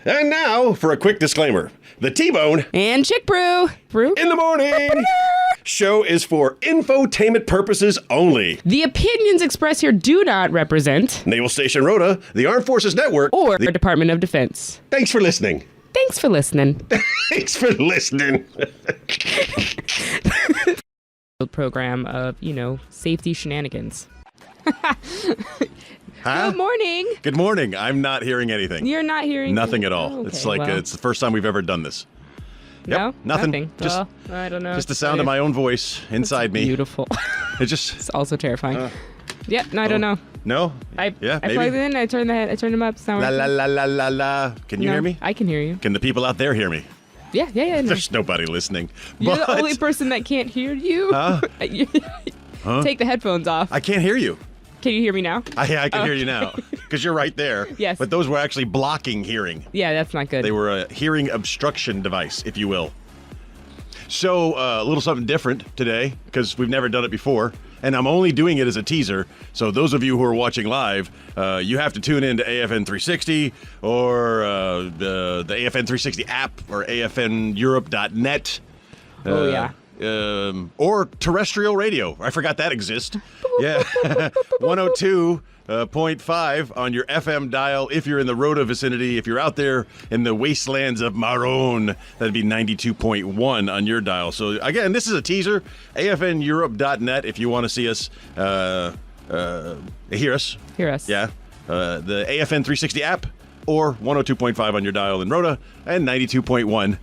And now for a quick disclaimer. The T-Bone and Chick Brew in the morning show is for infotainment purposes only. The opinions expressed here do not represent Naval Station Rhoda, the Armed Forces Network, or the Department of Defense. Thanks for listening. Thanks for listening. Thanks for listening. Program of, safety shenanigans. Huh? Good morning. Good morning. I'm not hearing anything. You're not hearing nothing at all. Okay, it's like it's the first time we've ever done this. No, nothing. Just, I don't know. Just the sound of my own voice inside me. Beautiful. It's also terrifying. I don't know. No? I maybe. plugged it in. I turned them up. It's not la la la la la la. Can you hear me? I can hear you. Can the people out there hear me? Yeah. No. There's nobody listening. You're the only person that can't hear you. Huh? Take the headphones off. I can't hear you. Can you hear me now? I can hear you now because you're right there. Yes. But those were actually blocking hearing. Yeah, that's not good. They were a hearing obstruction device, if you will. So a little something different today because we've never done it before. And I'm only doing it as a teaser. So those of you who are watching live, you have to tune in to AFN 360 or the AFN 360 app or afneurope.net. Oh, yeah. Or terrestrial radio. I forgot that exists. Yeah. 102.5 on your FM dial if you're in the Rhoda vicinity. If you're out there in the wastelands of Maroon, that'd be 92.1 on your dial. So again, this is a teaser. afneurope.net if you want to see us, hear us. Hear us. Yeah. The AFN 360 app or 102.5 on your dial in Rhoda and 92.1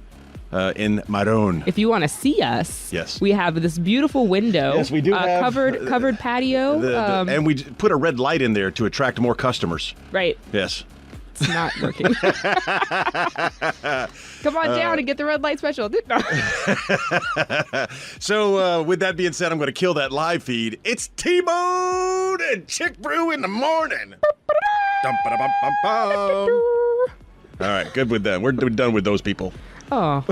in Maroon. If you want to see us, yes, we have this beautiful window. Yes, we do have covered patio, and we put a red light in there to attract more customers. Right. Yes. It's not working. Come on down and get the red light special. So with that being said, I'm going to kill that live feed. It's T-Bone and Chick Brew in the morning. All right, good with them. We're done with those people. Oh,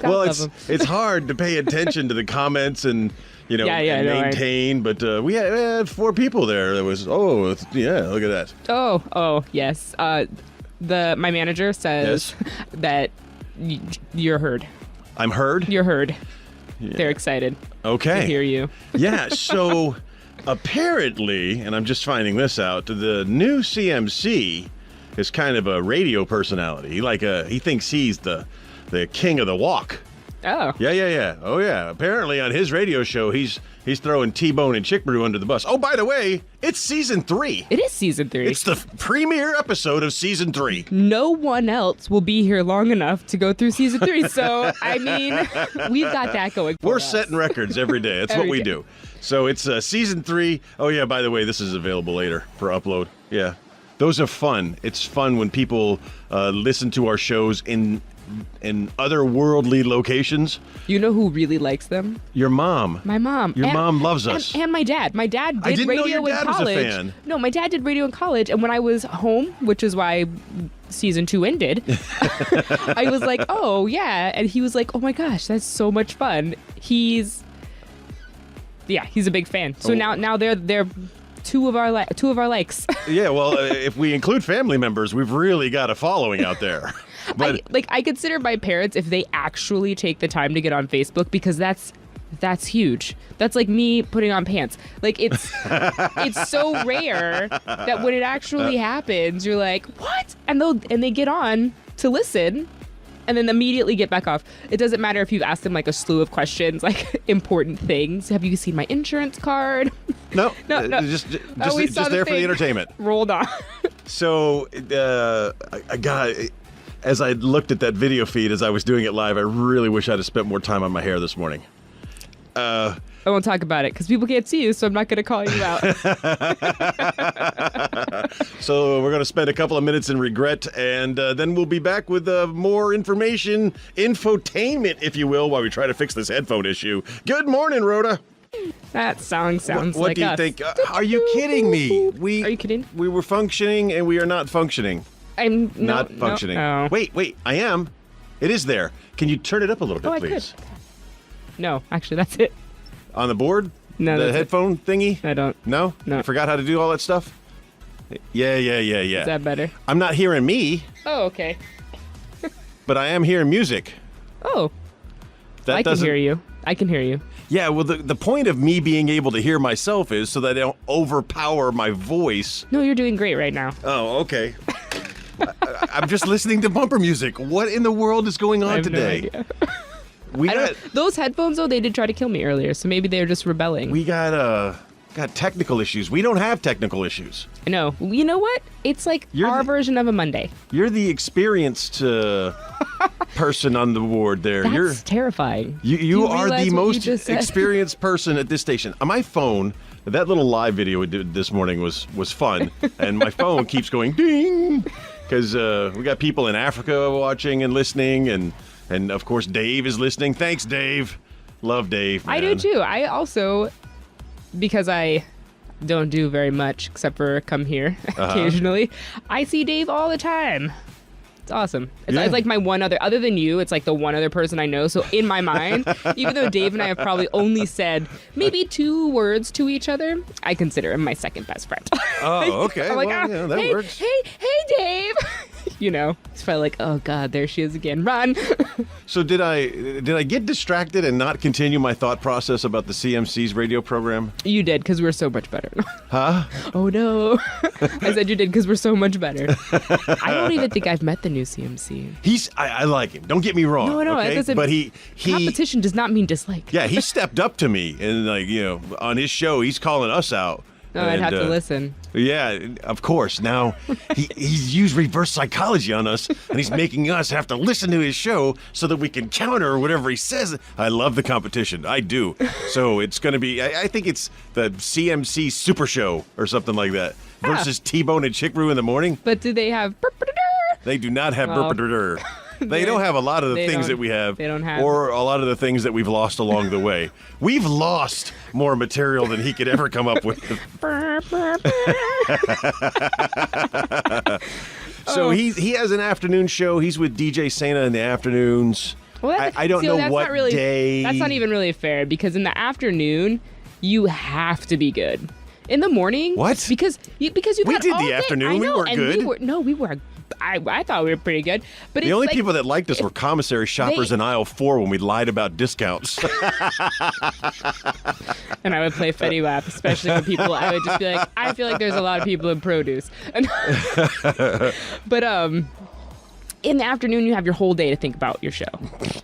well, it's hard to pay attention to the comments and and maintain. But we had 4 people there. That was look at that. Oh, yes. My manager says that you're heard. I'm heard. You're heard. Yeah. They're excited. Okay. To hear you. Yeah. So apparently, and I'm just finding this out, the new CMC is kind of a radio personality. He thinks he's the king of the walk. Oh. Yeah. Oh, yeah. Apparently on his radio show, he's throwing T-Bone and Chick Brew under the bus. Oh, by the way, it's season 3. It is season 3. It's the premiere episode of season 3. No one else will be here long enough to go through season 3. So, I mean, we've got that going for us. We're setting records every day. That's what we do. So it's season 3. Oh, yeah, by the way, this is available later for upload. Yeah. Those are fun. It's fun when people listen to our shows in otherworldly locations. You know who really likes them? Your mom. My mom. Your mom loves us. And my dad. My dad did I didn't radio know your dad in college. was a fan. No, my dad did radio in college, and when I was home, which is why season 2 ended, I was like, oh yeah, and he was like, oh my gosh, that's so much fun. He's a big fan. So now they're two of our likes. Yeah, well, if we include family members, we've really got a following out there. But I consider my parents if they actually take the time to get on Facebook, because that's huge. That's like me putting on pants. Like it's so rare that when it actually happens, you're like, what? And they get on to listen and then immediately get back off. It doesn't matter if you've asked them like a slew of questions, like important things. Have you seen my insurance card? No. Just there for the entertainment. Rolled on. So, as I looked at that video feed as I was doing it live, I really wish I'd have spent more time on my hair this morning. I won't talk about it because people can't see you, so I'm not going to call you out. So we're going to spend a couple of minutes in regret, and then we'll be back with more information, infotainment, if you will, while we try to fix this headphone issue. Good morning, Rhoda. That song sounds what like do you us. think? Are you kidding me? Are you kidding? We were functioning, and we are not functioning. I'm not functioning. No. Wait, I am. It is there. Can you turn it up a little bit, please? I could. No, actually, that's it. On the board? No, the that's headphone thingy? I don't. No? No. You forgot how to do all that stuff? Yeah. Is that better? I'm not hearing me, Oh, okay. but I am hearing music. Oh, That I can doesn't- hear you. I can hear you. Yeah, well, the point of me being able to hear myself is so that I don't overpower my voice. No, you're doing great right now. Oh, okay. I'm just listening to bumper music. What in the world is going I on have today? no idea. We I got don't, those headphones, though, they did try to kill me earlier, so maybe they're just rebelling. we got technical issues. We don't have technical issues. No, you know what? It's like You're our the- version of a Monday. You're the experienced person on the board there. That's terrifying. You Do you are realize the what you most just said? experienced person at this station. On my phone, that little live video we did this morning was fun, and my phone keeps going ding because we got people in Africa watching and listening, and of course Dave is listening. Thanks, Dave. Love Dave. I do man. too. I also, because I don't do very much except for come here occasionally, I see Dave all the time. It's awesome. It's, Yeah. it's like my one other than you, it's like the one other person I know. So in my mind, even though Dave and I have probably only said maybe 2 words to each other, I consider him my second best friend. Oh, okay. I'm like, well, yeah, that hey, works. hey, Dave. You know, it's probably like, oh God, there she is again. Run. So did I get distracted and not continue my thought process about the CMC's radio program? You did, because we're so much better. Huh? Oh no. I said you did because we're so much better. I don't even think I've met the new CMC. I like him. Don't get me wrong. No, that okay? doesn't. But he competition does not mean dislike. yeah, he stepped up to me and on his show he's calling us out. No, I'd And, have to listen. Yeah, of course. Now he's used reverse psychology on us, and he's making us have to listen to his show so that we can counter whatever he says. I love the competition. I do. So it's going to be. I think it's the CMC Super Show or something like that versus T-Bone and Chick Brew in the morning. But do they have? They do not have Well, burp-a-dur-dur. They don't have a lot of the they things don't- that we have, they don't have- or a lot of the things that we've lost along the way. We've lost more material than he could ever come up with. So he has an afternoon show. He's with DJ Sana in the afternoons. Well, I don't know that's what not really, day. That's not even really fair because in the afternoon, you have to be good. In the morning, What? Because you We got did all the day. afternoon. I We know, weren't and good. We were. I thought we were pretty good, but The it's only like, people that liked us were commissary shoppers in aisle 4 when we lied about discounts. And I would play Fetty Wap, especially when people. I would just be like, I feel like there's a lot of people in produce, but in the afternoon you have your whole day to think about your show.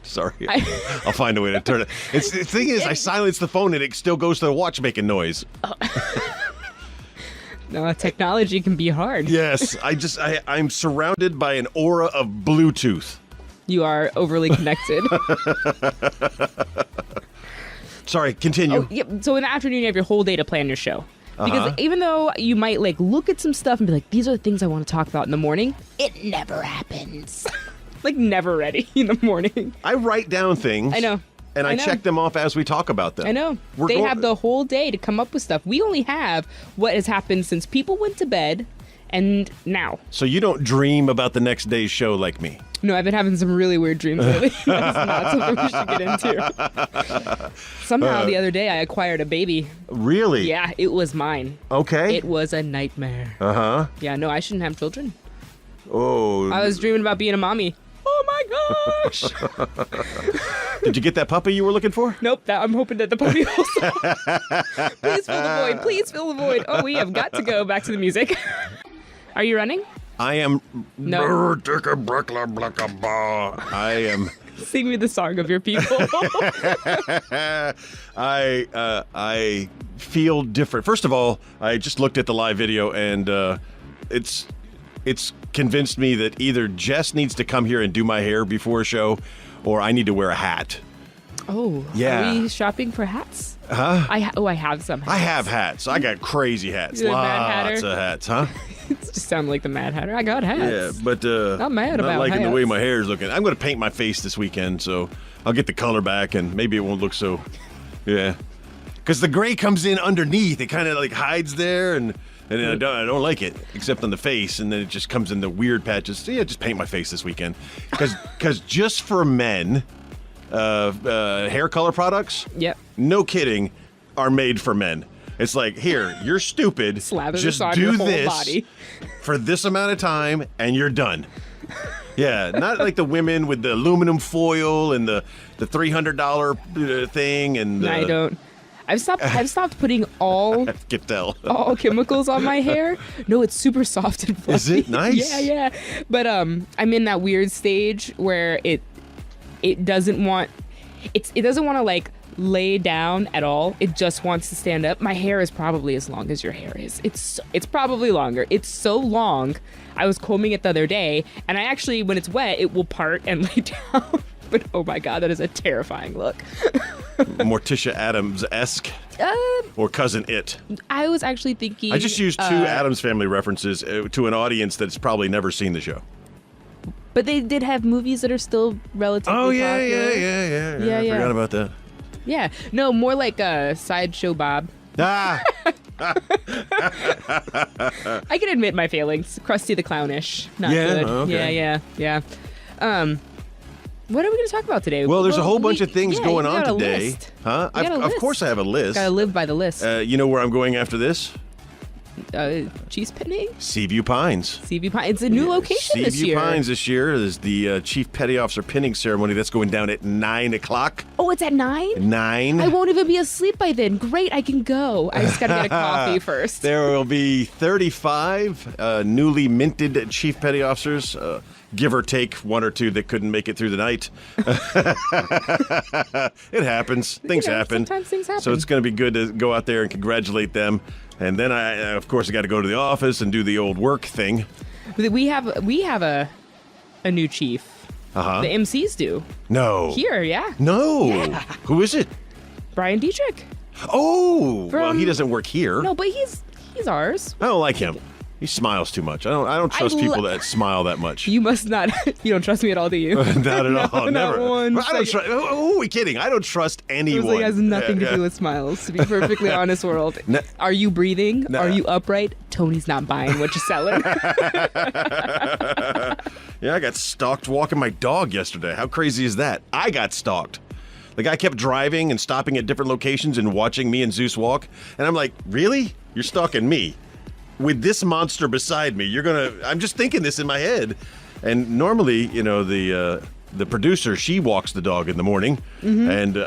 Sorry. I'll find a way to turn it. The thing is, I silence the phone and it still goes to the watch making noise. No, technology can be hard. Yes, I'm surrounded by an aura of Bluetooth. You are overly connected. Sorry, continue. Oh, yeah. So in the afternoon, you have your whole day to plan your show. Because even though you might like look at some stuff and be like, these are the things I want to talk about in the morning, it never happens. Like never ready in the morning. I write down things. I know. And I know. check them off as we talk about them. I know. We're They go- have the whole day to come up with stuff. We only have what has happened since people went to bed and now. So you don't dream about the next day's show like me. No, I've been having some really weird dreams lately. That's not something we should get into. Somehow the other day I acquired a baby. Really? Yeah, it was mine. Okay. It was a nightmare. Uh-huh. Yeah, no, I shouldn't have children. Oh. I was dreaming about being a mommy. Oh my gosh! Did you get that puppy you were looking for? Nope, I'm hoping that the puppy will stop. Please fill the void. Please fill the void. Oh, we have got to go back to the music. Are you running? I am. No. I am. Sing me the song of your people. I feel different. First of all, I just looked at the live video and it's convinced me that either Jess needs to come here and do my hair before a show, or I need to wear a hat. Oh, Yeah. Are we shopping for hats? Huh? I have some hats. I have hats. I got crazy hats. You're the Mad Lots Hatter? of hats, huh? It just sound like the Mad Hatter. I got hats. Yeah, but Not mad not about liking the way hats. my hair is looking. I'm going to paint my face this weekend, so I'll get the color back, and maybe it won't look so. Yeah, because the gray comes in underneath. It kind of like hides there, and I don't like it, except on the face, and then it just comes in the weird patches. So yeah, just paint my face this weekend, because just for men, hair color products. Yep. No kidding, are made for men. It's like, here, you're stupid. Slather Just this on do your whole this body. for this amount of time, and you're done. Yeah, not like the women with the aluminum foil and the $300 thing. And I don't. I've stopped putting all can tell. all chemicals on my hair. No, it's super soft and fluffy. Is it nice? Yeah. But I'm in that weird stage where it doesn't want to like lay down at all. It just wants to stand up. My hair is probably as long as your hair is. It's probably longer. It's so long. I was combing it the other day, and I actually, when it's wet, it will part and lay down. But oh my God, that is a terrifying look. Morticia Adams-esque or Cousin It. I was actually thinking. I just used 2 Addams Family references to an audience that's probably never seen the show. But they did have movies that are still relatively popular. Yeah. I forgot about that. Yeah. No, more like a Sideshow Bob. Ah! I can admit my failings. Krusty the Clownish. Not Yeah, good. okay. Yeah. What are we going to talk about today? Well, there's a whole bunch of things going you on got a today. list. Huh? You got a Of list. course I have a list. Gotta live by the list. You know where I'm going after this? Cheese Pitney? Seaview Pines. Seaview Pine. It's a new location this year. Seaview Pines this year is the Chief Petty Officer pinning ceremony that's going down at 9 o'clock. Oh, it's at 9? 9. I won't even be asleep by then. Great, I can go. I just gotta get a coffee first. There will be 35 newly minted Chief Petty Officers, give or take 1 or 2 that couldn't make it through the night. It happens. Things happen. Sometimes things happen. So it's going to be good to go out there and congratulate them. And then of course, I got to go to the office and do the old work thing. We have a new chief. Uh-huh. The MCs do. No. Here, yeah. No. Yeah. Who is it? Brian Dietrich. Oh. Well, he doesn't work here. No, but he's ours. I don't like him. He smiles too much. I don't trust people that smile that much. You must not. You don't trust me at all, do you? Not at all. Not Never. one I don't trust. Who are we kidding? I don't trust anyone. It has nothing to do with smiles, to be perfectly honest, world. No. Are you breathing? No. Are you upright? Tony's not buying what you're selling. Yeah, I got stalked walking my dog yesterday. How crazy is that? I got stalked. The guy kept driving and stopping at different locations and watching me and Zeus walk. And I'm like, really? You're stalking me? With this monster beside me, I'm just thinking this in my head. And normally, you know, the producer, she walks the dog in the morning. Mm-hmm. And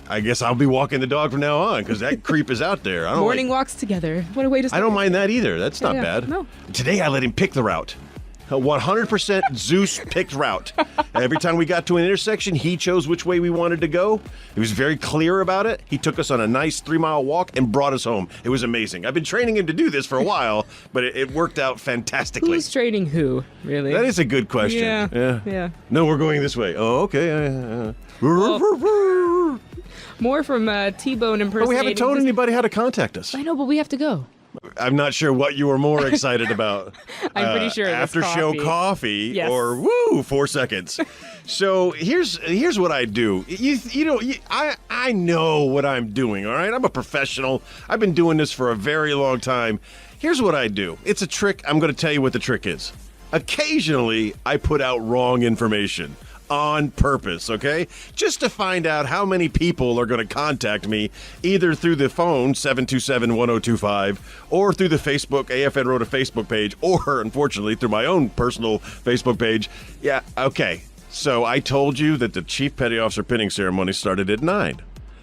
I guess I'll be walking the dog from now on because that creep is out there. Morning walks together. What a way to start. I don't mind that either. That's not Yeah, bad. no. Today I let him pick the route. 100% Zeus picked route. Every time we got to an intersection, he chose which way we wanted to go. He was very clear about it. He took us on a nice 3-mile walk and brought us home. It was amazing. I've been training him to do this for a while, but it worked out fantastically. Who's training who, really? That is a good question. Yeah. No, we're going this way. Oh, okay. More from T-Bone impersonating. But we haven't told anybody how to contact us. I know, but we have to go. I'm not sure what you were more excited about. I'm pretty sure it was after show coffee Yes. or 4 seconds. So here's what I do. I know what I'm doing. All right, I'm a professional. I've been doing this for a very long time. Here's what I do. It's a trick. I'm going to tell you what the trick is. Occasionally, I put out wrong information. On purpose, okay? Just to find out how many people are going to contact me either through the phone, 727-1025, or through the Facebook, AFN wrote a Facebook page, or, unfortunately, through my own personal Facebook page. Yeah, okay. So I told you that the Chief Petty Officer pinning ceremony started at 9.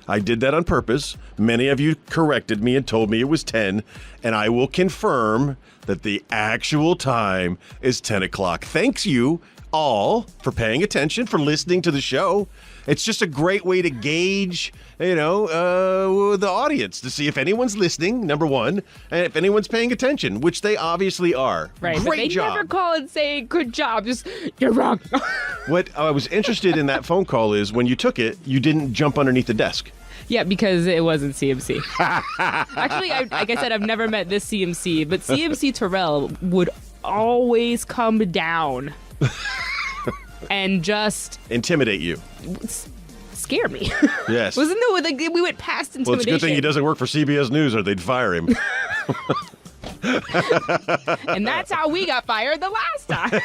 I did that on purpose. Many of you corrected me and told me it was 10, and I will confirm that the actual time is 10 o'clock. Thanks you all for paying attention, for listening to the show. It's just a great way to gauge, the audience, to see if anyone's listening, number one, and if anyone's paying attention, which they obviously are. Right, Great but they job. never call and say, good job, just, you're wrong. What I was interested in that phone call is when you took it, you didn't jump underneath the desk. Yeah, because it wasn't CMC. Actually, like I said, I've never met this CMC, but CMC Terrell would always come down and just intimidate you. Scare me. Yes. Wasn't it like we went past intimidation? Well, it's a good thing he doesn't work for CBS News or they'd fire him. And that's how we got fired the last time.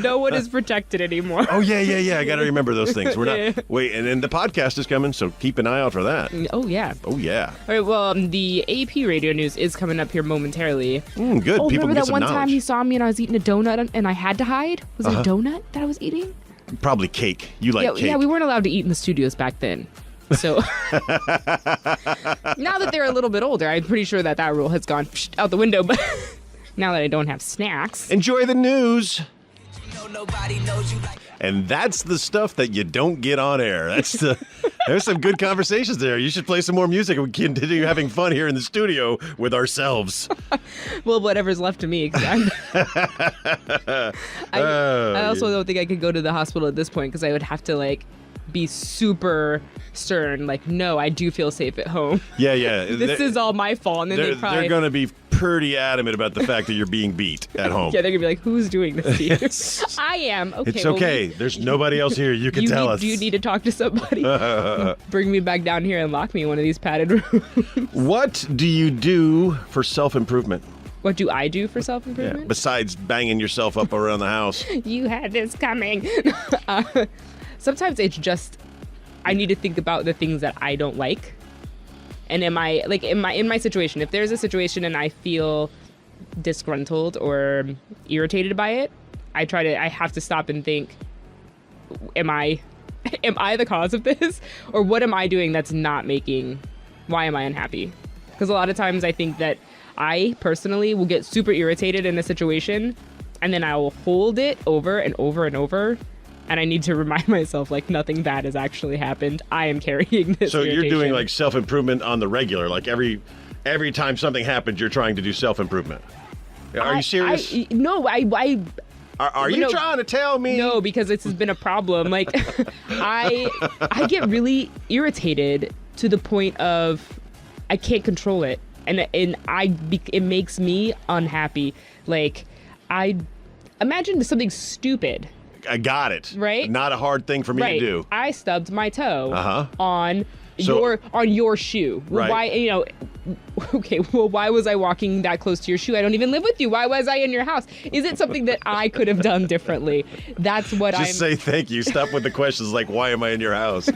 No one is protected anymore. Oh, yeah. I got to remember those things. We're not. Wait, and then the podcast is coming, so keep an eye out for that. Oh, yeah. Oh, yeah. All right, well, the AP radio news is coming up here momentarily. Good. Oh, People remember get that some one knowledge. time you saw me and I was eating a donut and I had to hide? Was it a donut that I was eating? Probably cake. You like cake. Yeah, we weren't allowed to eat in the studios back then. So now that they're a little bit older, I'm pretty sure that rule has gone out the window. But now that I don't have snacks. Enjoy the news. And that's the stuff that you don't get on air. There's some good conversations there. You should play some more music and we continue having fun here in the studio with ourselves. Well, whatever's left of me. 'Cause I also don't think I could go to the hospital at this point because I would have to be super stern. No, I do feel safe at home. Yeah. This is all my fault. And then they're going to be pretty adamant about the fact that you're being beat at home. Yeah, they're going to be like, who's doing this to you? I am. Okay. It's okay. There's nobody else here. You can tell us. Do you need to talk to somebody? Bring me back down here and lock me in one of these padded rooms. What do you do for self-improvement? What do I do for self-improvement? Yeah, besides banging yourself up around the house. You had this coming. Sometimes it's just I need to think about the things that I don't like. And am I in my situation, if there's a situation and I feel disgruntled or irritated by it, I have to stop and think, am I the cause of this? Or what am I doing that's not why am I unhappy? Because a lot of times I think that I personally will get super irritated in a situation and then I will hold it over and over and over. And I need to remind myself, nothing bad has actually happened. I am carrying this. So irritation. You're doing self-improvement on the regular, every time something happens, you're trying to do self-improvement. Are you serious? No, Are you trying to tell me? No, because this has been a problem. I get really irritated to the point of I can't control it, and it makes me unhappy. I imagine something stupid. I got it. Right? Not a hard thing for me to do. I stubbed my toe on So- your shoe. Right. Why, okay, well, why was I walking that close to your shoe? I don't even live with you. Why was I in your house? Is it something that I could have done differently? That's what Just say thank you. Stop with the questions why am I in your house?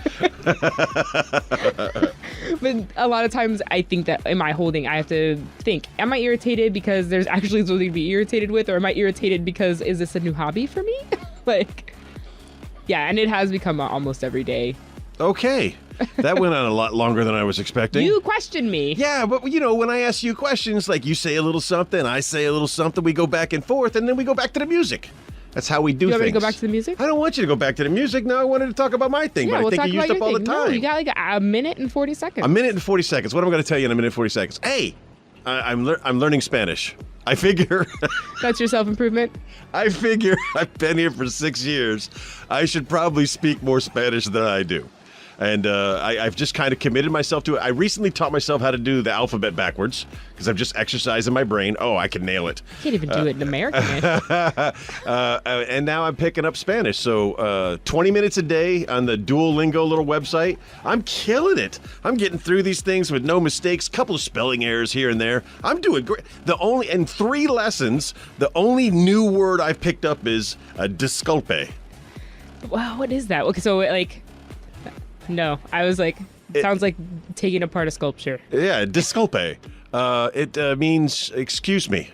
But a lot of times I think that I have to think, am I irritated because there's actually something to be irritated with? Or am I irritated because is this a new hobby for me? Yeah, and it has become almost every day. Okay. That went on a lot longer than I was expecting. You question me. Yeah, but when I ask you questions, you say a little something, I say a little something, we go back and forth, and then we go back to the music. That's how we do things. You want me to go back to the music? I don't want you to go back to the music. No, I wanted to talk about my thing, Yeah, but I we'll think talk you used about up your all the thing. time. No, you got a minute and 40 seconds. A minute and 40 seconds. What am I going to tell you in a minute and 40 seconds? Hey, I'm learning Spanish. I figure... That's your self-improvement? I figure I've been here for 6 years. I should probably speak more Spanish than I do. And I've just kind of committed myself to it. I recently taught myself how to do the alphabet backwards because I'm just exercising my brain. Oh, I can nail it. You can't even do it in American. And now I'm picking up Spanish. So 20 minutes a day on the Duolingo little website. I'm killing it. I'm getting through these things with no mistakes. Couple of spelling errors here and there. I'm doing great. In 3 lessons, the only new word I've picked up is disculpe. Wow, what is that? Okay, so no, I was sounds like taking apart a sculpture. Yeah, disculpe. It means excuse me,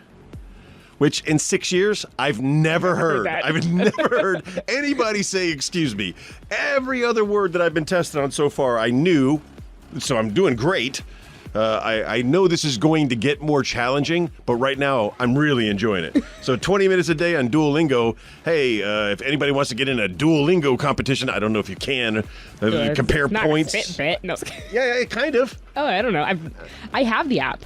which in 6 years I've never heard. I've never heard anybody say excuse me. Every other word that I've been tested on so far, I knew, so I'm doing great. I know this is going to get more challenging, but right now I'm really enjoying it. So 20 minutes a day on Duolingo. Hey, if anybody wants to get in a Duolingo competition, I don't know if you can compare points. Fitbit. No. Yeah, kind of. Oh, I don't know. I have the app.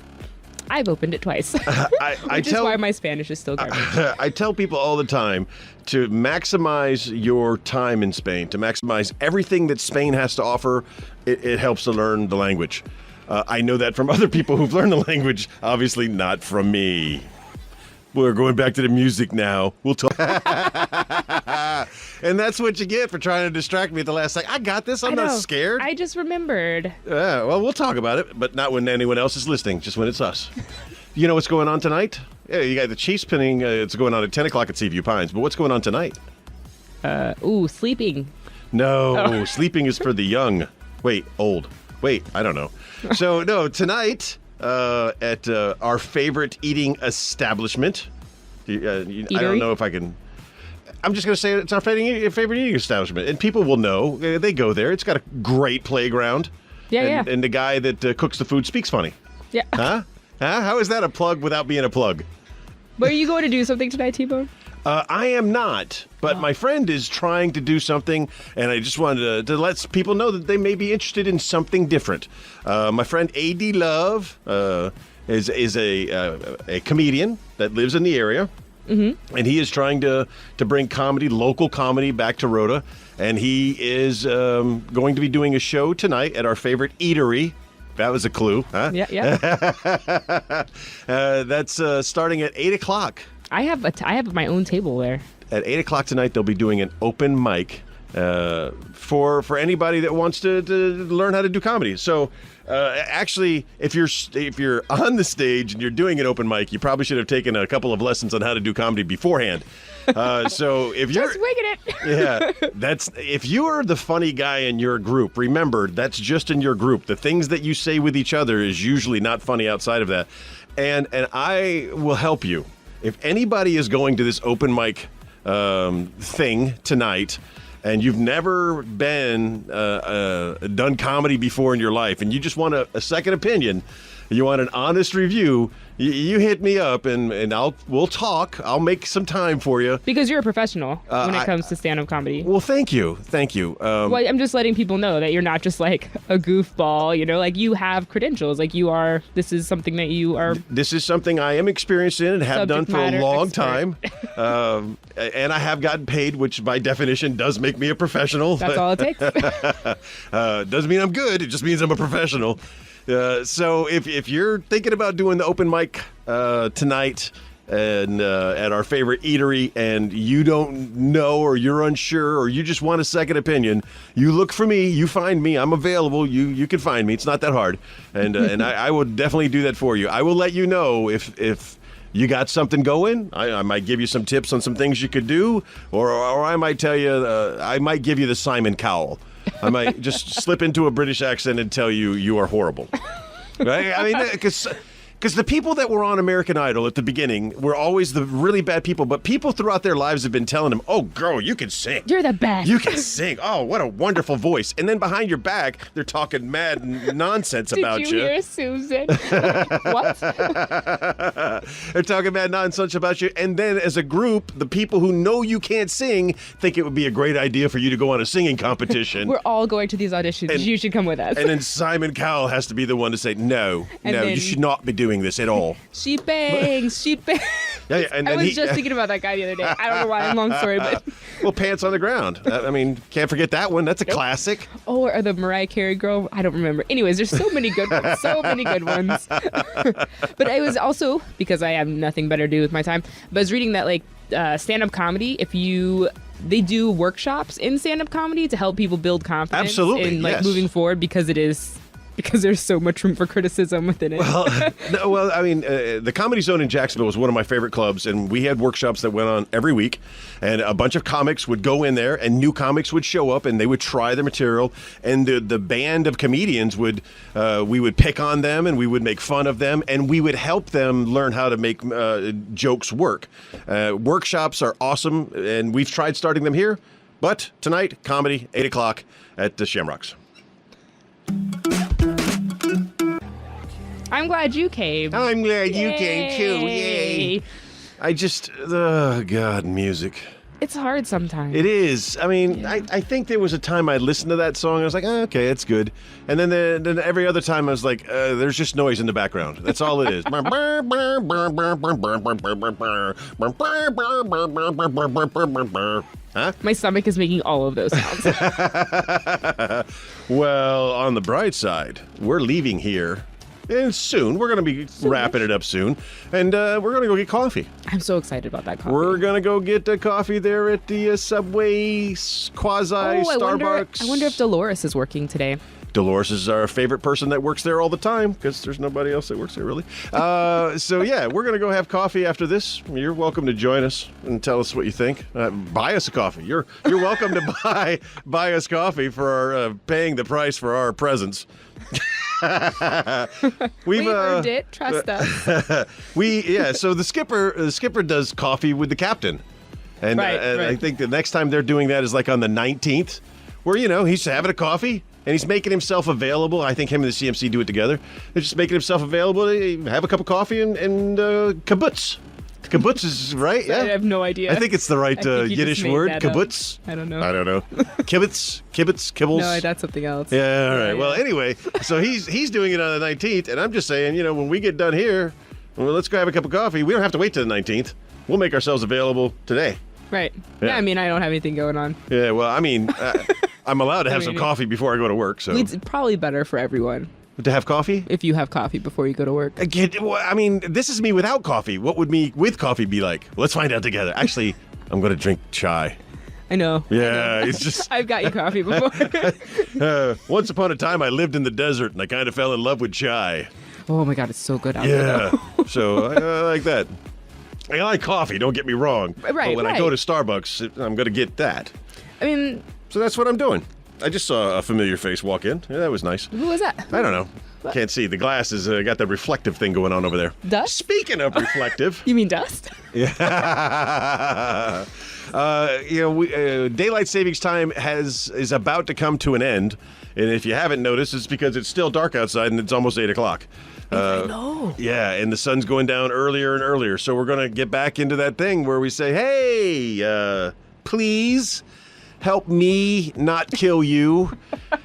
I've opened it twice. Which is why my Spanish is still garbage. I tell people all the time to maximize your time in Spain, to maximize everything that Spain has to offer. It helps to learn the language. I know that from other people who've learned the language, obviously not from me. We're going back to the music now. We'll talk. And that's what you get for trying to distract me at the last second. I got this. I'm not scared. I just remembered. Well, we'll talk about it, but not when anyone else is listening, just when it's us. You know what's going on tonight? Yeah, you got the Chiefs pinning. It's going on at 10 o'clock at Seaview Pines. But what's going on tonight? Sleeping. No, sleeping is for the young. Wait, old. Wait, I don't know. So, no, tonight at our favorite eating establishment. I don't know if I can. I'm just going to say it's our favorite eating establishment. And people will know. They go there. It's got a great playground. Yeah. And the guy that cooks the food speaks funny. Yeah. Huh? How is that a plug without being a plug? Were you going to do something tonight, T-Bone? I am not, but my friend is trying to do something, and I just wanted to let people know that they may be interested in something different. My friend A.D. Love is a comedian that lives in the area, and he is trying to bring local comedy back to Rhoda, and he is going to be doing a show tonight at our favorite eatery. That was a clue, huh? Yeah. That's starting at 8 o'clock. I have my own table there. At 8 o'clock tonight, they'll be doing an open mic for anybody that wants to learn how to do comedy. So, actually, if you're on the stage and you're doing an open mic, you probably should have taken a couple of lessons on how to do comedy beforehand. So if you're just winging it, if you are the funny guy in your group, remember that's just in your group. The things that you say with each other is usually not funny outside of that. And I will help you. If anybody is going to this open mic thing tonight, and you've never been done comedy before in your life, and you just want a second opinion, you want an honest review, you hit me up and we'll talk. I'll make some time for you. Because you're a professional when it comes to stand-up comedy. Well, thank you. Well, I'm just letting people know that you're not just like a goofball, like you have credentials. Like this is something that you are. This is something I am experienced in and have done for a long time. And I have gotten paid, which by definition does make me a professional. That's all it takes. Doesn't mean I'm good. It just means I'm a professional. So if you're thinking about doing the open mic tonight and at our favorite eatery and you don't know or you're unsure or you just want a second opinion, you look for me, you find me, I'm available, you can find me. It's not that hard. And I will definitely do that for you. I will let you know if you got something going. I might give you some tips on some things you could do, or I might tell you, I might give you the Simon Cowell. I might just slip into a British accent and tell you are horrible. Right? I mean, because the people that were on American Idol at the beginning were always the really bad people, but people throughout their lives have been telling them, oh, girl, you can sing. You're the best. You can sing. Oh, what a wonderful voice. And then behind your back, they're talking mad nonsense about you. Did you hear Susan? What? They're talking mad nonsense about you. And then as a group, the people who know you can't sing think it would be a great idea for you to go on a singing competition. We're all going to these auditions. You should come with us. And then Simon Cowell has to be the one to say, no, you should not be doing this at all. She bangs. Yeah, and I was just thinking about that guy the other day. I don't know why. Long story, but well, Pants on the Ground. I mean, can't forget that one. That's a classic. Oh, or the Mariah Carey girl. I don't remember. Anyways, there's so many good ones. But I was also, because I have nothing better to do with my time, but I was reading that stand-up comedy, they do workshops in stand-up comedy to help people build confidence. Absolutely, in yes. moving forward because there's so much room for criticism within it. Well, I mean, the Comedy Zone in Jacksonville was one of my favorite clubs, and we had workshops that went on every week, and a bunch of comics would go in there, and new comics would show up, and they would try their material, and the band of comedians we would pick on them, and we would make fun of them, and we would help them learn how to make jokes work. Workshops are awesome, and we've tried starting them here, but tonight, comedy, 8 o'clock at the Shamrocks. I'm glad you came. I'm glad you came too. Yay. God, music. It's hard sometimes. It is. I mean, yeah. I think there was a time I listened to that song and I was like, oh, okay, it's good. And then every other time I was like, there's just noise in the background. That's all it is. Huh? My stomach is making all of those sounds. Well, on the bright side, we're leaving here And soon. We're going to be wrapping it up soon. And we're going to go get coffee. I'm so excited about that coffee. We're going to go get coffee there at the Subway Starbucks. I wonder if Dolores is working today. Dolores is our favorite person that works there all the time because there's nobody else that works there, really. So, yeah, we're going to go have coffee after this. You're welcome to join us and tell us what you think. Buy us a coffee. You're welcome to buy us coffee for our paying the price for our presence. We've earned it. Trust us. So the skipper does coffee with the captain. And right. I think the next time they're doing that is like on the 19th, where, he's having a coffee. And he's making himself available. I think him and the CMC do it together. They're just making himself available to have a cup of coffee and kibbutz. Kibbutz is right, yeah? I have no idea. I think it's the right Yiddish word, kibbutz. I don't know. Kibbutz, kibbles. No, that's something else. Yeah, all right. Yeah. Well, anyway, so he's doing it on the 19th, and I'm just saying, when we get done here, let's go have a cup of coffee. We don't have to wait till the 19th. We'll make ourselves available today. Right. Yeah, I mean, I don't have anything going on. Yeah, well, I mean... I'm allowed to have some coffee before I go to work, so... It's probably better for everyone. To have coffee? If you have coffee before you go to work. I mean, this is me without coffee. What would me with coffee be like? Let's find out together. Actually, I'm going to drink chai. I know. Yeah, it's just... I've got you coffee before. Once upon a time, I lived in the desert, and I kind of fell in love with chai. Oh, my God, it's so good out there. Yeah, so I like that. I like coffee, don't get me wrong. Right, but when I go to Starbucks, I'm going to get that. I mean... So that's what I'm doing. I just saw a familiar face walk in. Yeah, that was nice. Who was that? I don't know. What? Can't see. The glass has got the reflective thing going on over there. Dust? Speaking of reflective. You mean dust? Yeah. Daylight savings time is about to come to an end. And if you haven't noticed, it's because it's still dark outside and it's almost 8 o'clock. I know. Yeah, and the sun's going down earlier and earlier. So we're going to get back into that thing where we say, hey, please... help me not kill you,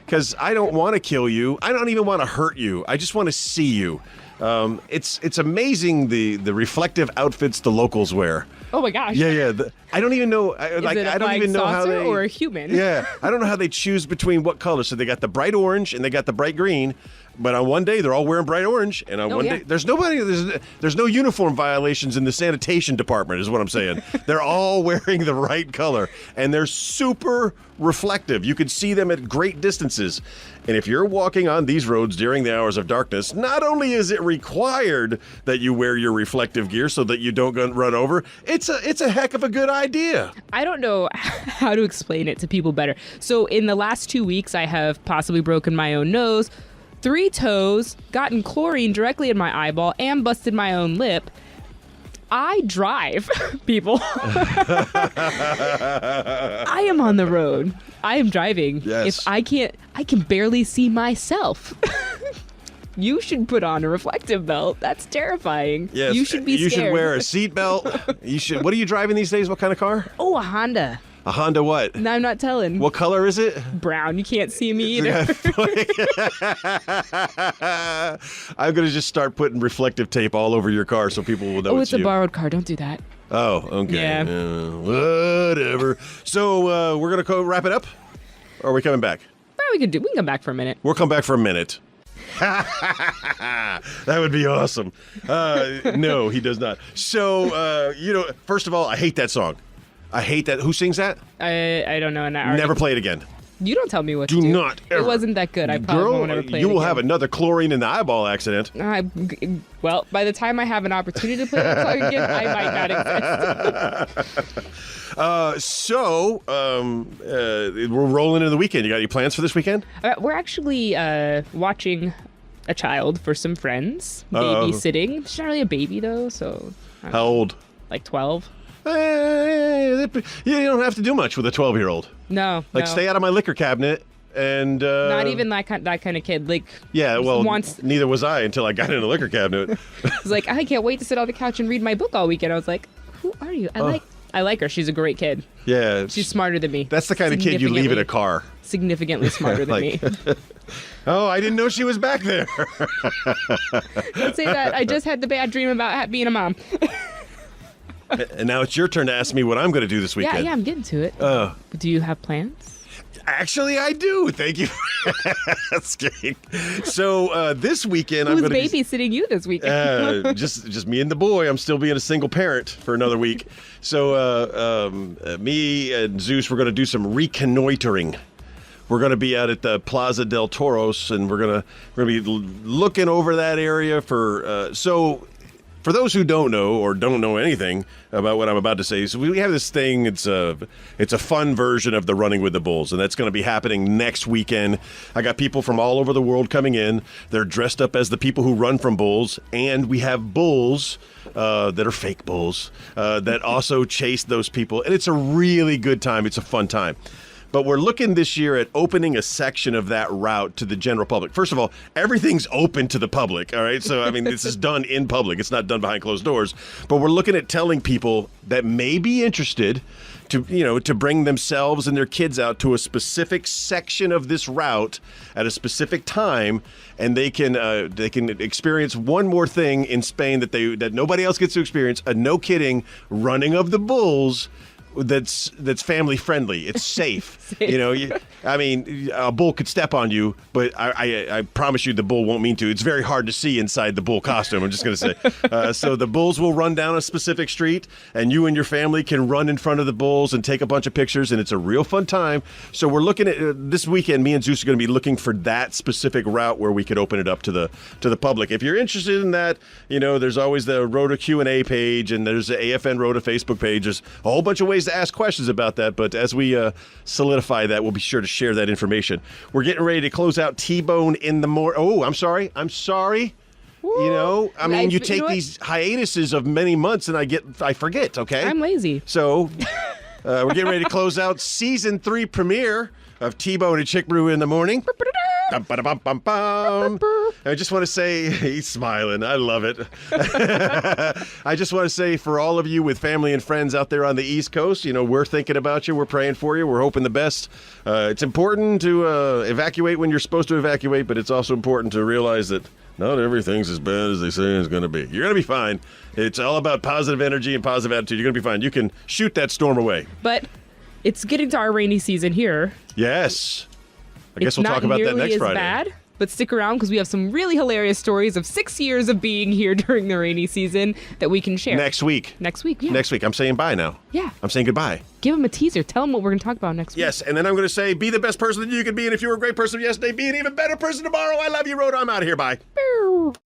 because I don't want to kill you. I don't even want to hurt you. I just want to see you. It's amazing the reflective outfits the locals wear. Oh my gosh. Yeah. I don't even know. I don't even know how they or a human. Yeah, I don't know how they choose between what colors. So they got the bright orange and they got the bright green. But on one day they're all wearing bright orange, and on one day there's no uniform violations in the sanitation department, is what I'm saying. They're all wearing the right color, and they're super reflective. You can see them at great distances. And if you're walking on these roads during the hours of darkness, not only is it required that you wear your reflective gear so that you don't run over, it's a heck of a good idea. I don't know how to explain it to people better. So in the last 2 weeks, I have possibly broken my own nose, 3 toes, gotten chlorine directly in my eyeball, and busted my own lip. I drive, people. I am on the road. I am driving. Yes. If I can barely see myself. You should put on a reflective belt. That's terrifying. Yes. You should be scared. You should wear a seatbelt. You should. What are you driving these days? What kind of car? Oh, a Honda. A Honda what? No, I'm not telling. What color is it? Brown. You can't see me either. I'm going to just start putting reflective tape all over your car so people will know it's you. a borrowed car. Don't do that. Oh, okay. Yeah. Whatever. So we're going to wrap it up? Or are we coming back? Well, we can come back for a minute. We'll come back for a minute. That would be awesome. No, he does not. So, first of all, I hate that song. I hate that. Who sings that? I don't know. And Never play it again. You don't tell me what to do. Do not ever. It wasn't that good. I probably won't ever play it you will again. have another chlorine in the eyeball accident. Well, by the time I have an opportunity to play that song again, I might not exist. We're rolling into the weekend. You got any plans for this weekend? We're actually watching a child for some friends, babysitting. She's not really a baby, though, so... How old? Like 12. You don't have to do much with a 12-year-old. No. Stay out of my liquor cabinet and... not even that kind of kid. Neither was I until I got in a liquor cabinet. It's like, I can't wait to sit on the couch and read my book all weekend. I was like, who are you? I like her. She's a great kid. Yeah. She's smarter than me. That's the kind of kid you leave in a car. Significantly smarter than me. Oh, I didn't know she was back there. Don't say that. I just had the bad dream about being a mom. And now it's your turn to ask me what I'm going to do this weekend. Yeah, I'm getting to it. Do you have plans? Actually, I do. Thank you for asking. So this weekend, Who's I'm going to babysitting you this weekend? just me and the boy. I'm still being a single parent for another week. So me and Zeus, we're going to do some reconnoitering. We're going to be out at the Plaza del Toros, and we're going to be looking over that area for. So for those who don't know or don't know anything about what I'm about to say, so we have this thing. It's a fun version of the Running with the Bulls, and that's going to be happening next weekend. I got people from all over the world coming in. They're dressed up as the people who run from bulls, and we have bulls that are fake bulls that also chase those people, and it's a really good time. It's a fun time. But we're looking this year at opening a section of that route to the general public. First of all, everything's open to the public, all right? So, I mean, this is done in public. It's not done behind closed doors. But we're looking at telling people that may be interested to bring themselves and their kids out to a specific section of this route at a specific time, and they can experience one more thing in Spain that nobody else gets to experience, a no kidding running of the bulls. That's family friendly. It's safe. A bull could step on you, but I promise you the bull won't mean to. It's very hard to see inside the bull costume, I'm just going to say. So the bulls will run down a specific street, and you and your family can run in front of the bulls and take a bunch of pictures, and it's a real fun time. So we're looking at this weekend, me and Zeus are going to be looking for that specific route where we could open it up to the public. If you're interested in that, there's always the Rota Q&A page, and there's the AFN Rota Facebook page. There's a whole bunch of ways to ask questions about that, but as we solidify that, we'll be sure to share that information. We're getting ready to close out T-Bone in the morning. Oh, I'm sorry. Woo. You take these hiatuses of many months, and I forget, okay? I'm lazy. So we're getting ready to close out season 3 premiere of T-Bone and Chick Brew in the morning. I just want to say, he's smiling. I love it. I just want to say, for all of you with family and friends out there on the East Coast, we're thinking about you. We're praying for you. We're hoping the best. It's important to evacuate when you're supposed to evacuate, but it's also important to realize that not everything's as bad as they say it's going to be. You're going to be fine. It's all about positive energy and positive attitude. You're going to be fine. You can shoot that storm away. But it's getting to our rainy season here. Yes. I guess we'll talk about that next Friday. Bad, but stick around because we have some really hilarious stories of 6 years of being here during the rainy season that we can share. Next week. Yeah. Next week. I'm saying bye now. Yeah. I'm saying goodbye. Give them a teaser. Tell them what we're going to talk about next week. Yes, and then I'm going to say, be the best person that you can be, and if you were a great person yesterday, be an even better person tomorrow. I love you, Rhoda. I'm out of here. Bye.